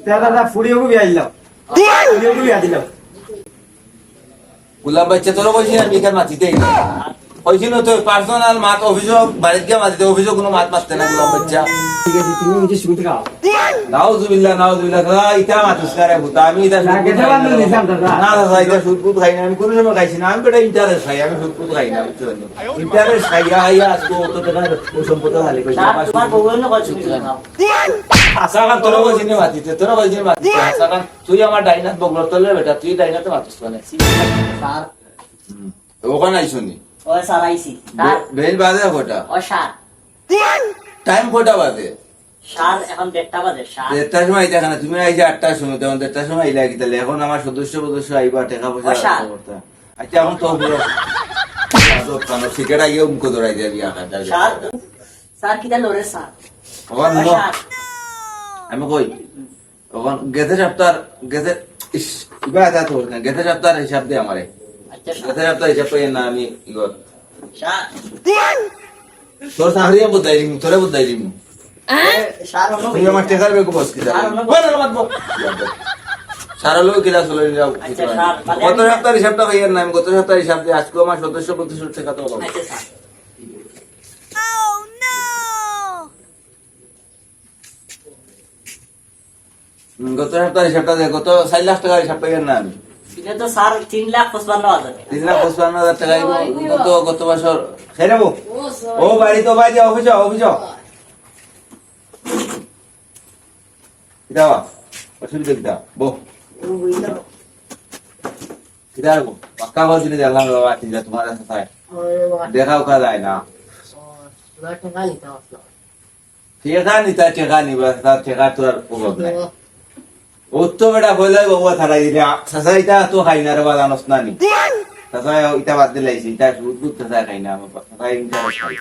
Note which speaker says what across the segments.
Speaker 1: দাদা ফুড়িও বিয়া দিলাম ফুড়িও বিয়া দিলাম
Speaker 2: গোলাম বাচ্চা তোর কইছি না বিকার মাতিতেই না কইছিল তো পার্সোনাল মাত অভিযোগ বাড়িতে গিয়ে মাতিতে অভিযোগ কোনো মাত মারতে না গোলাম বাচ্চা
Speaker 1: ঠিক আছে তুমি কিছু শুনতে খাও
Speaker 2: নাউজুবিল্লাহ দাদা ইটা মাতুস করে বুতা আমি ইটা
Speaker 1: না কেটে বান্ধব নিলাম দাদা
Speaker 2: না দাদা ইটা সুদপুত খাই না আমি কোনো সময় খাইছি না আমি বেটা ইন্টারেস্ট খাই আমি সুদপুত খাই না বুঝছো ইন্টারেস্ট খাইয়া খাইয়া আজকে অত টাকা ও সম্পদ হালে কইছি
Speaker 3: তোমার বউয়ের না কইছি
Speaker 2: আশা কান তোর কইছি না মাতিতে তোর কইছি মাতিতে আশা কান তুই আমার ডাইনাত বগলর তলে বেটা তুই ডাইনাতে মাতুস করে
Speaker 3: স্যার
Speaker 2: ওখানে আইছনি
Speaker 3: ওই স্যার আইছি স্যার
Speaker 2: বেল বাজে কটা
Speaker 3: ও স্যার
Speaker 2: টাইম কটা বাজে
Speaker 3: স্যার এখন 1:30 বাজে স্যার
Speaker 2: 1:30টার সময় আইতা না তুমি আইছে 8টার সময় তখন 1:30টার সময় আইলা কি তাহলে এখন আমার সদস্য আইবা টাকা পয়সা
Speaker 3: আচ্ছা।
Speaker 2: করতে আচ্ছা এখন তো পুরো কানো টিকেট আইয়ে উমকো দৌড়াই যাবি আকার
Speaker 3: স্যার স্যার কিটা লরে স্যার
Speaker 2: ওখান
Speaker 3: ও স্যার
Speaker 2: আমি কই ওখান গেতে সপ্তাহ গেতে ইস ইবা আতা তো না গেতে সপ্তাহ হিসাব দে আমারে
Speaker 3: আচ্ছা
Speaker 2: গেতে সপ্তাহ হিসাব পাই না আমি ইগো
Speaker 3: স্যার
Speaker 2: তোর সাহরিয়া বুঝাই দিমু তোরে বুঝাই দিমু
Speaker 3: স্যার হলো
Speaker 2: তুই আমার টাকার বেকু বস কি
Speaker 3: স্যার, অন্য-
Speaker 2: বল না মাতবো সারা লোক কিলা চলে যাও
Speaker 3: আচ্ছা, স্যার, তাহলে
Speaker 2: গত
Speaker 3: আমি-
Speaker 2: সপ্তাহের হিসাবটা হইয়ার না আমি গত সপ্তাহের হিসাব দিয়ে আজকে আমার সদস্য টাকা তো পাবো
Speaker 3: আচ্ছা স্যার
Speaker 2: গত সপ্তাহের হিসাবটা দিয়ে গত 4 লাখ টাকার হিসাব পাইয়ার না আমি
Speaker 3: এটা তো স্যার 3,55,000
Speaker 2: 3,55,000 টাকা গত বছর খেয়ে ও বাড়ি তো বাড়ি অফিস কিতাবা অসুবিধা কিতা বো কিতা গো পাক্কা ঘর দিলে জানলাম বাবা ঠিক আছে তোমার সাথে দেখাও কা যায় না টেকা নিতা টেকা নিবা তার টেকা তো আর অভাব নাই ও তো বেটা বলে বাবা থাড়াই দিলে সাসা ইটা তো খাই না রে বা জানোস না নি সাসা ইটা বাদ দিলাইছি ইটা সুদ সাসা খাই না আমার সাসা ইন্টারেস্ট খাই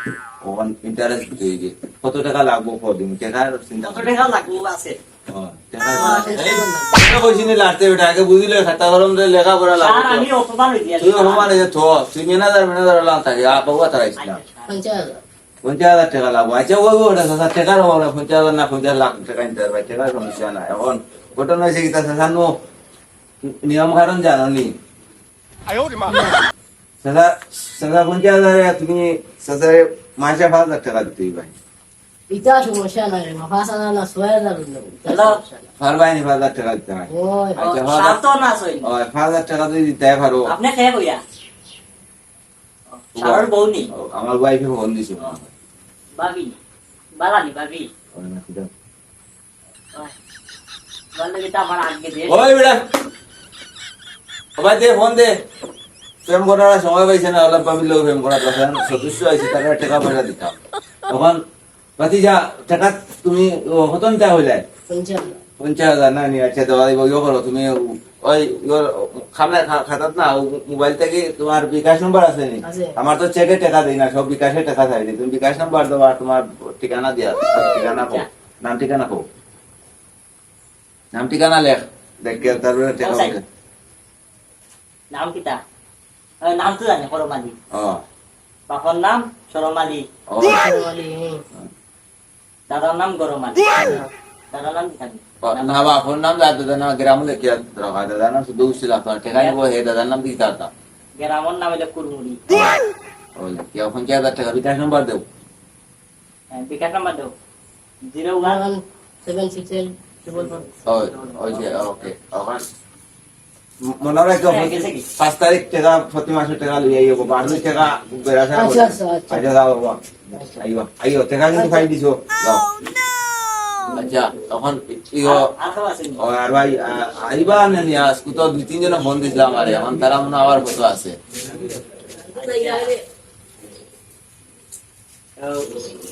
Speaker 2: ওখান ইন্টারেস্ট দিয়ে যে কত টাকা লাগবো কদিন টাকা চিন্তা
Speaker 3: কত টাকা লাগবে আছে
Speaker 2: আগে বুঝলে খাতা কলম লেখা পড়া
Speaker 3: স্যার
Speaker 2: লাগবে
Speaker 3: আমি অপমান হই দিয়া
Speaker 2: তুই অপমান হয়ে থ তুই ম্যানেজার লাগ থাকে বাবু তারাইছিলাম 50,000 টাকা লাগবো আচ্ছা ওই ওটা টাকার অভাব না 50,000 না 50 লাখ টাকা নিতে পারবে টাকার সমস্যা না এখন ঘটনা হয়েছে কি তার সাসানো নিয়ম কারণ জানো নি সাসা 50,000 তুমি সাসারে মাসে 5,000 টাকা দিতেই ভাই
Speaker 4: ইটা সমস্যা নাই মাফাসানা না সোয়া যাবে
Speaker 3: হ্যালো
Speaker 2: পারবাই নি 5,000 টাকা দিতে হয়
Speaker 4: ওই
Speaker 2: আচ্ছা
Speaker 3: স্যার তো না সই
Speaker 2: 5,000 টাকা যদি দিতে পারো
Speaker 3: আপনি খেয়ে কইয়া স্যার বউ নি
Speaker 2: আমার ওয়াইফে ফোন দিছিল
Speaker 3: ভাবি বালানি ভাবি বললে যেটা আমার আগে দে
Speaker 2: ওই বেটা সবাই দে ফোন দে প্রেম করার সময় পাইছে না অলপ আমি লোক প্রেম করার কথা সদস্য আছে তারা টাকা পয়সা দিতাম তখন ভাতিজা টাকা তুমি কত নিতে হইলে 50,000 না নি আচ্ছা দেওয়া দিব ইয়ে করো তুমি ওই খাতাত না মোবাইল থেকে তোমার বিকাশ নম্বর আছে নি
Speaker 4: আছে।
Speaker 2: আমার তো চেকে টাকা দেই না সব বিকাশে টাকা চাই তুমি বিকাশ নম্বর দেওয়া তোমার ঠিকানা দিয়া ঠিকানা কো নাম ঠিকানা কো নাম ঠিকানা লেখ দেখে তারপরে টাকা
Speaker 3: কোথায়?
Speaker 2: পয়সা
Speaker 3: নাম কিটা নাম তো জানি করমালি
Speaker 2: ও
Speaker 3: বাবার নাম সরমালি
Speaker 2: ও
Speaker 3: দাদার নাম গরমালি দাদার নাম কি থাকবে
Speaker 2: না বা ফোন নাম দাদা নাম গ্রাম লেখে রাখা দাদা নাম শুধু ছিল আপনার টাকা নিবো হে দাদার নাম কি দাদা
Speaker 3: গ্রামের নাম হলো কুরমুড়ি
Speaker 2: ওই কি 50,000 টাকা বিকাশ নম্বর দেও
Speaker 3: বিকাশ নাম্বার দাও 01
Speaker 4: 768
Speaker 2: ওই ওই যে ওকে ওখান মনে রাখো
Speaker 3: হ্যাঁ, গেছে কি?
Speaker 2: 5 তারিখ টাকা প্রতি মাসে টাকা লইয়া আইব 12 টাকা বেরাসা
Speaker 4: আচ্ছা, আচ্ছা, আচ্ছা।
Speaker 2: আচ্ছা দাও বাবা আইও টাকা কিন্তু ফাইল দিছো দাও আচ্ছা তখন ইও
Speaker 3: আর তো আছে
Speaker 2: ও আর ভাই আইবা না নিয়া আজকে তো 2-3 জন ফোন দিছিলাম আরে এখন তারা মনে আবার কত আছে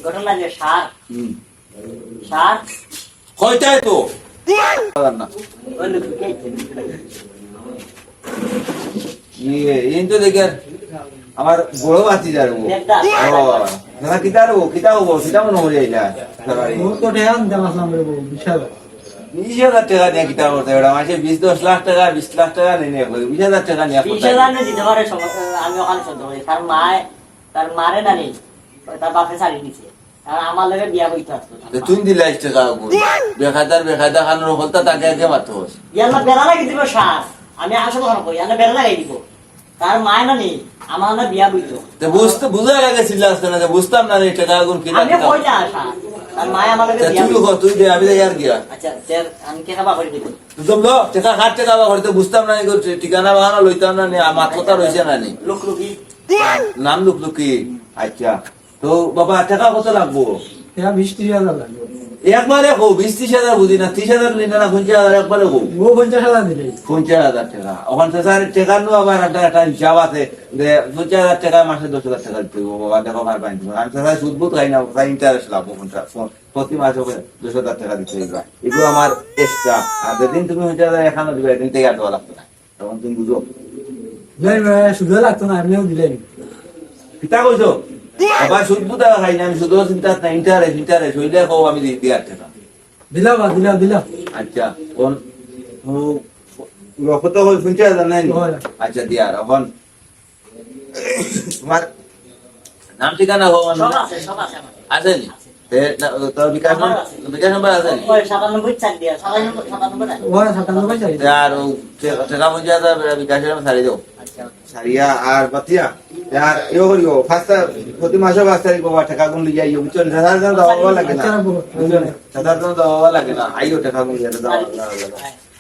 Speaker 3: ঘটনা যে সার
Speaker 2: হুম
Speaker 3: সার
Speaker 2: কয়টাই তো না
Speaker 3: ওই লোক কে
Speaker 2: এই তো দেখে আমার বড় বাতি যাবো
Speaker 3: দেখতা
Speaker 2: দাদা কিতা রবো কিতা হবো কিতা মনে হয়ে যাইলা
Speaker 1: তো টেকা দিতাম আসলাম রে বউ বিশাল
Speaker 2: 20,000 টাকা নিয়ে কিতা করতে ওটা মাসে 20-10 লাখ টাকা 20 লাখ টাকা নিয়ে 20,000 টাকা নিয়ে
Speaker 3: 20,000 নে দিতে পারে আমি ওখানে সহ্য করি তার মারে না নেই তার বাপে শাড়ি নিছে আর আমার লগে বিয়া বইতে আসতো
Speaker 2: তুই দিলাইস টাকা আগুন বেকায়দা খানোর হলতা তাকে আগে মারতে হস
Speaker 3: ইয়াল্লা বেড়া লাগি দিব শ্বাস আমি আসলে কথা কই ইয়াল্লা বেড়া লাগাই দিব তার মায় না নি আমার না বিয়া বইতো
Speaker 2: তো বুঝা লাগেছিল আসতে না বুঝতাম না এই টাকা আগুন কিনা
Speaker 3: আমি কই যা আসা তার মায় আমার লগে বিয়া
Speaker 2: তুই
Speaker 3: বইতো
Speaker 2: তুই দে আমি আর গিয়া
Speaker 3: আচ্ছা তের আমি কে খাবা করে দিব
Speaker 2: তুই লো টাকা হাত টাকা করতে বুঝতাম না ঠিকানা বাহানা লইতাম না আমার কথা রইছে না নি
Speaker 3: লোক লোকি
Speaker 2: নাম লুকলুকি আচ্ছা তো বাবা টাকা কত লাগবো
Speaker 1: এটা 20-30,000 লাগবে
Speaker 2: একবারে হো 20-30,000 বুঝি না 30,000 নিলে না 50,000 একবারে হো
Speaker 1: ও 50,000 দিলে
Speaker 2: 50,000 টাকা ওখান থেকে টাকা নো আবার একটা হিসাব আছে যে 50,000 টাকা মাসে 10,000 টাকা দিতে হবে বাবা দেখো আর পাইনি আমি তো সুদ বুদ খাই না তাই ইন্টারেস্ট লাভ প্রতি মাসে 10,000 টাকা দিতে হবে এগুলো আমার এক্সট্রা আর যেদিন তুমি 50,000 এখানে দিবে এদিন থেকে আর দেওয়া লাগবে না তখন তুমি বুঝো
Speaker 1: শুধু লাগতো না এমনিও দিলেন
Speaker 2: পিতা কইছো আবার সুদ বুদ খাই না আমি শুধু চিন্তা না ইন্টারেস্ট হইলে কও আমি দিতে আর টাকা
Speaker 1: দিলাম
Speaker 2: আচ্ছা কোন কত হল 50,000 নাই আচ্ছা দিয়া এখন তোমার নাম ঠিকানা হো
Speaker 3: সব আছে আমার
Speaker 2: আছে নি তোর বিকাশ নম্বর আছে নি
Speaker 3: ওই 97 চাক দিয়া 97
Speaker 1: ও 97 চাই
Speaker 2: আর টাকা 50,000 বিকাশের ছাড়ি দাও
Speaker 3: আচ্ছা
Speaker 2: সারিয়া আর বাতিয়া আর ইও করিও ফাস্টা প্রতি মাসে 5 তারিখ বাবা টাকা গুন লিয়া ইও বুঝছো 7,000 দাও লাগে না 7,000 দাও লাগে না আইও টাকা গুন লিয়া দাও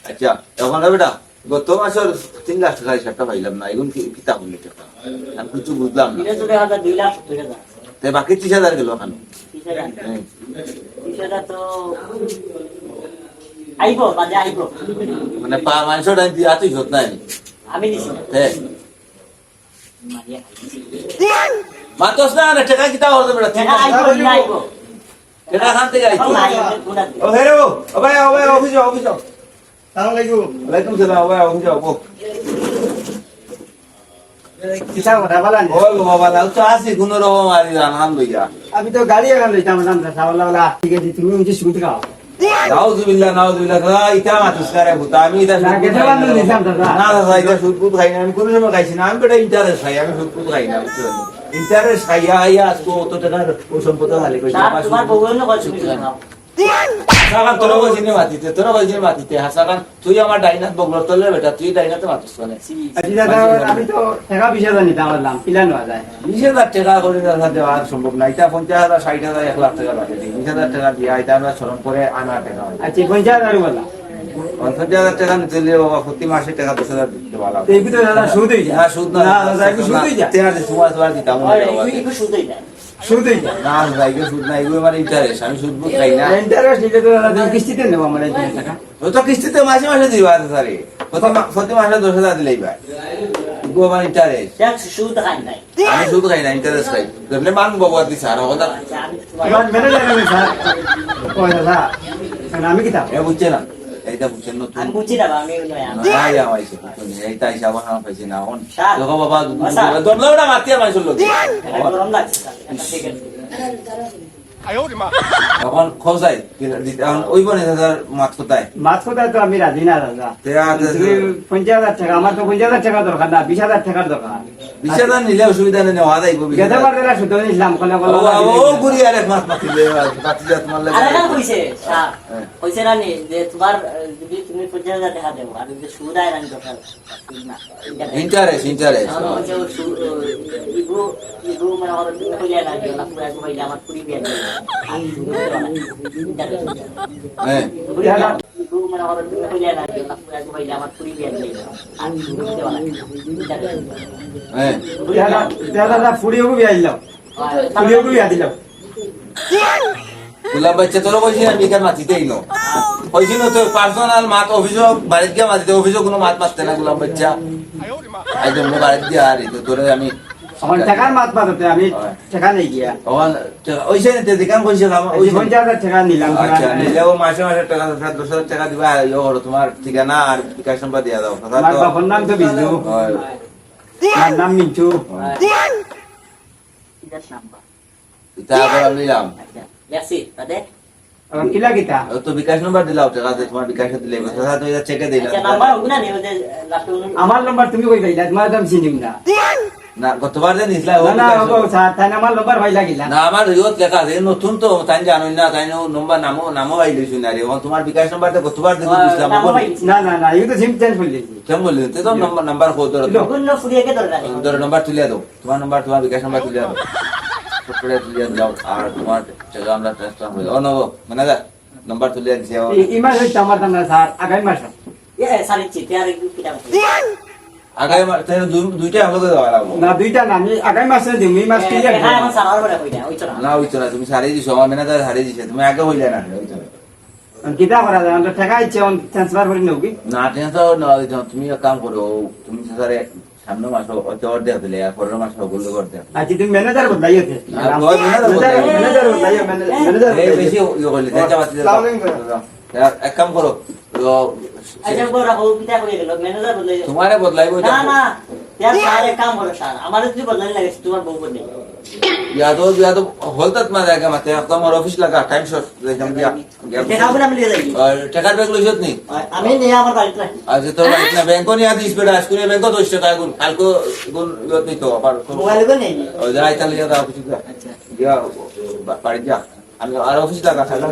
Speaker 2: আচ্ছা তখন বেটা গত মাসের 3 লাখ টাকা হিসাবটা পাইলাম না এখন কিতা বললি টাকা আমি কিছু বুঝলাম না
Speaker 3: দিনে যদি হাজার 2 লাখ 2,000
Speaker 2: তে বাকি 30,000 গেল কেন
Speaker 3: 30,000 তো আইবো বাজে আইবো
Speaker 2: মানে মানুষের দিয়া তুই হত নাই
Speaker 3: আমি দিছি
Speaker 2: হ্যাঁ
Speaker 3: মারিয়া
Speaker 2: মাতস না টাকা কিতা হতো বেটা
Speaker 3: টাকা আইবো না আইবো
Speaker 2: টাকা খান থেকে আইতো
Speaker 3: গুণা
Speaker 2: ও হেরো ও ভাই অফিস আসসালামু আলাইকুম ওয়ালাইকুম সালাম ও ভাই অফিস যাও
Speaker 1: কিসা কথা বলেন
Speaker 2: ও বাবা লাউ তো আসি কোন রকম আর আনহান লইয়া
Speaker 1: আমি তো গাড়ি এখন লইতাম না সাওলা ঠিক আছে তুমি হচ্ছে শুধু খাও
Speaker 2: নাউজুবিল্লাহ ইটা মাতুস করে বুতা আমি এটা
Speaker 1: না কেটে বান্ধব নিলাম দাদা
Speaker 2: না দাদা এটা সুদপুত খাই না আমি কোন সময় খাইছি না আমি বেটা ইন্টারেস্ট খাই আমি সুদপুত খাই না ইন্টারেস্ট খাইয়া আজকে অত টাকা ও সম্পদ হালে কইছি
Speaker 3: তোমার বউয়ের না কইছি
Speaker 2: হাসাকান তোরা বলছিস মাতিতে হাসাকান তুই আমার ডাইনাত বগলর তলে বেটা তুই ডাইনাতে মাতুস করে
Speaker 1: আচ্ছা দাদা আমি তো টাকা 20,000 নিতাম বললাম পিলা নেওয়া যায়
Speaker 2: 20,000 টাকা করে দাদা দেওয়া সম্ভব না এটা 50,000 60,000 1 লাখ টাকা লাগে 20,000 টাকা দিয়া এটা আমরা শরম করে আনা টাকা হয়
Speaker 1: আচ্ছা 50,000 বললাম
Speaker 2: 50,000 টাকা নিতে হলে বাবা প্রতি মাসে টাকা 10,000 দিতে ভালো
Speaker 1: তো এই ভিতরে দাদা সুদ হয়ে যায়
Speaker 2: না সুদ না
Speaker 1: দাদা একটু সুদ হয়ে যায়
Speaker 2: তেনার তোমার দিতাম না
Speaker 3: একটু শুধুই না
Speaker 1: সুদ হয়ে যায়
Speaker 2: না ভাইকে সুদ না এগুলো আমার ইন্টারেস্ট আমি সুদ বুদ খাই না
Speaker 1: ইন্টারেস্ট নিতে তো দাদা তুমি কিস্তিতে নেবো আমার এই টাকা
Speaker 2: ও তো কিস্তিতে মাসে মাসে দিবা স্যারে প্রতি মাসে 10,000 দিলেই ভাই এগুলো আমার ইন্টারেস্ট
Speaker 3: দেখ শুধু খাই নাই
Speaker 2: আমি সুদ খাই না ইন্টারেস্ট খাই ধরলে মান বাবু আর দিছে আর কথা
Speaker 3: আচ্ছা আমি
Speaker 1: এবার মেনে যাবে স্যার ওই দাদা আমি কি তা
Speaker 2: এ বুঝছে না এইটা বুঝছেন নতুন
Speaker 3: আমি বুঝি না আমি নয় আমি
Speaker 2: নাই আমাইছে এইটা হিসাব আমার পাইছে না এখন
Speaker 3: স্যার।
Speaker 2: দেখো বাবা
Speaker 3: স্যার।
Speaker 2: দমলাটা মাতিয়ে মানুষের লোক
Speaker 3: গরম লাগছে ঠিক আছে
Speaker 2: এখন খোঁজাই এখন ওই বনে দাদার মাত কোথায়
Speaker 1: মাছ কোথায় তো আমি রাজি না দাদা তুমি 50,000 টাকা আমার তো 50,000 টাকা দরকার না 20,000 টাকার দরকার
Speaker 2: 20,000 নিলে অসুবিধা নেই নেওয়া যাইব
Speaker 1: গেতে পারবে না শুধু ইসলাম কলে
Speaker 2: ও গুড়ি আর এক মাছ মাতিলে বাতি যা তোমার লাগে
Speaker 3: আরে না কইছে স্যার
Speaker 2: হ্যাঁ।
Speaker 3: কইছে না নি যে তোমার যদি তুমি 50,000 টাকা দেবো আর যদি সুদ আয় না দরকার না
Speaker 2: ইন্টারেস্ট
Speaker 3: আমার হচ্ছে ইগো মানে আমার কইলে না যে লাখ টাকা কইলে আমার পুরি বিয়া দিবে আর সুদ দেওয়া না
Speaker 2: হ্যাঁ
Speaker 3: ইগো মানে আমার কইলে না যে লাখ টাকা কইলে আমার পুরি বিয়া দিবে আর সুদ দেওয়া না
Speaker 2: হ্যাঁ
Speaker 1: দাদা ফুড়িও বিয়া দিলাম ফুড়িও বিয়া দিলাম
Speaker 2: গোলাপ বাচ্চা তোর কইছি আমি কেন মাতিতে আইলো কইছি না তোর পার্সোনাল মাত অভিযোগ বাড়িতে গিয়ে মাতিতে অভিযোগ কোনো মাত মারতে না গোলাপ বাচ্চা আই জন্য বাড়িতে দিয়ে আর তোরে আমি
Speaker 1: আমার টাকার মাত পাতে আমি টাকা নেই গিয়া
Speaker 2: তখন ওইসে নিতে দেখান কইছে
Speaker 1: ওই 50,000 টাকা নিলাম
Speaker 2: আচ্ছা নিলেও মাসে মাসে টাকা 10,000 টাকা দিবা ইয়ে করো তোমার ঠিকানা আর বিকাশ নাম্বার দিয়া দাও কথা
Speaker 1: আমার
Speaker 2: তো
Speaker 1: বাবার নাম তো বিজু
Speaker 2: হয়।
Speaker 1: আমার নাম মিন্টু
Speaker 3: বিকাশ নাম্বার
Speaker 2: এটা আবার আমি নিলাম
Speaker 3: আচ্ছা লেখছি তাতে
Speaker 1: আর কিলা কিতা
Speaker 2: ও তো বিকাশ নাম্বার দিলাও টাকা দিয়ে তোমার বিকাশে দিলে কথা তো এটা চেকে দিলাম
Speaker 3: আচ্ছা নাম্বার ওগুলা নেই ওদের লাস্ট
Speaker 1: আমার নাম্বার তুমি কই গাইলা তোমার দাম চিনিম না
Speaker 2: না গতবার যে নিছিলা ও
Speaker 1: না না
Speaker 2: বিকাশ
Speaker 1: ও স্যার তাই আমার নম্বর ভাই লাগিলা
Speaker 2: না আমার ইয়ত লেখা আছে নতুন তো তাই জানোই না তাই নম্বর নামও আইলি শুনা রে ও তোমার বিকাশ নাম্বারটা গতবার দেখো দিছিলাম
Speaker 1: না না না এই তো সিম চেঞ্জ করলি
Speaker 2: কেমন বললি তো নাম্বার কো ধরো
Speaker 3: অন্য ফুরিয়াকে দরকার নেই।
Speaker 2: ধরো নাম্বার তুলিয়া দাও তোমার বিকাশ নাম্বার তুলিয়া দাও সবটা তুলিয়া দাও আর তোমার টাকা আমরা ট্রান্সফার করে দাও ও নব মানে নাম্বার তুলিয়া দিছি
Speaker 1: এই মাস হইছে আমার দাম না স্যার আগামী মাস
Speaker 3: এ সারি চিতে আর একটু কিটা
Speaker 2: আগামী তাই দুইটা আমাকে দেওয়া লাগবে
Speaker 1: না দুইটা না আমি আগামী মাসে দিম এই মাস ক্লিয়ার
Speaker 3: হ্যাঁ আমার সারার বড় কইটা ওইতো না
Speaker 2: না হইতো না তুমি সারিয়ে দিছো আমার মেনে সারিয়ে দিছে তুমি আগে হইলে না হইতো না
Speaker 1: কিটা করা যায় আমরা টাকা ইচ্ছে অন ট্রান্সফার করে নেব কি
Speaker 2: না তুমি এক কাম করো তুমি স্যারে সামনে মাস অর্ধেক দিলে আর পরের মাস ওগুলো করতে
Speaker 1: আচ্ছা তুমি ম্যানেজার বদলাইতে ম্যানেজার বদলাইও ম্যানেজার
Speaker 2: এই বেশি ইয়ে করলে দেখা পাচ্ছি এক কাম করো
Speaker 3: আচ্ছা বড় রাখো কিটা কই গেল ম্যানেজার বদলাই
Speaker 2: তোমারে বদলাইবো
Speaker 3: না না यार सारे काम करो सार हमारे तुझे बदलने लगे तुम्हारे बहु बदले
Speaker 2: या तो होलतात माझ्या का माते आता मला ऑफिस लगा टाइम शॉट एकदम गया
Speaker 3: देखा बना मिल जाएगी
Speaker 2: और टकार बैग लइजत नहीं
Speaker 3: हमें नहीं हमारे बाइक में
Speaker 2: आज तो इतना बैंको नहीं आती स्पीड आज कुने बैंको 2 টাকা গুণ কালকো গুণ ইয়ত नहीं तो আবার
Speaker 3: मोबाइल को नहीं
Speaker 2: और যাই চলে যা অফিস
Speaker 3: अच्छा
Speaker 2: গিয়া বাড়ি যা আমি আর অফিস লাগা খালা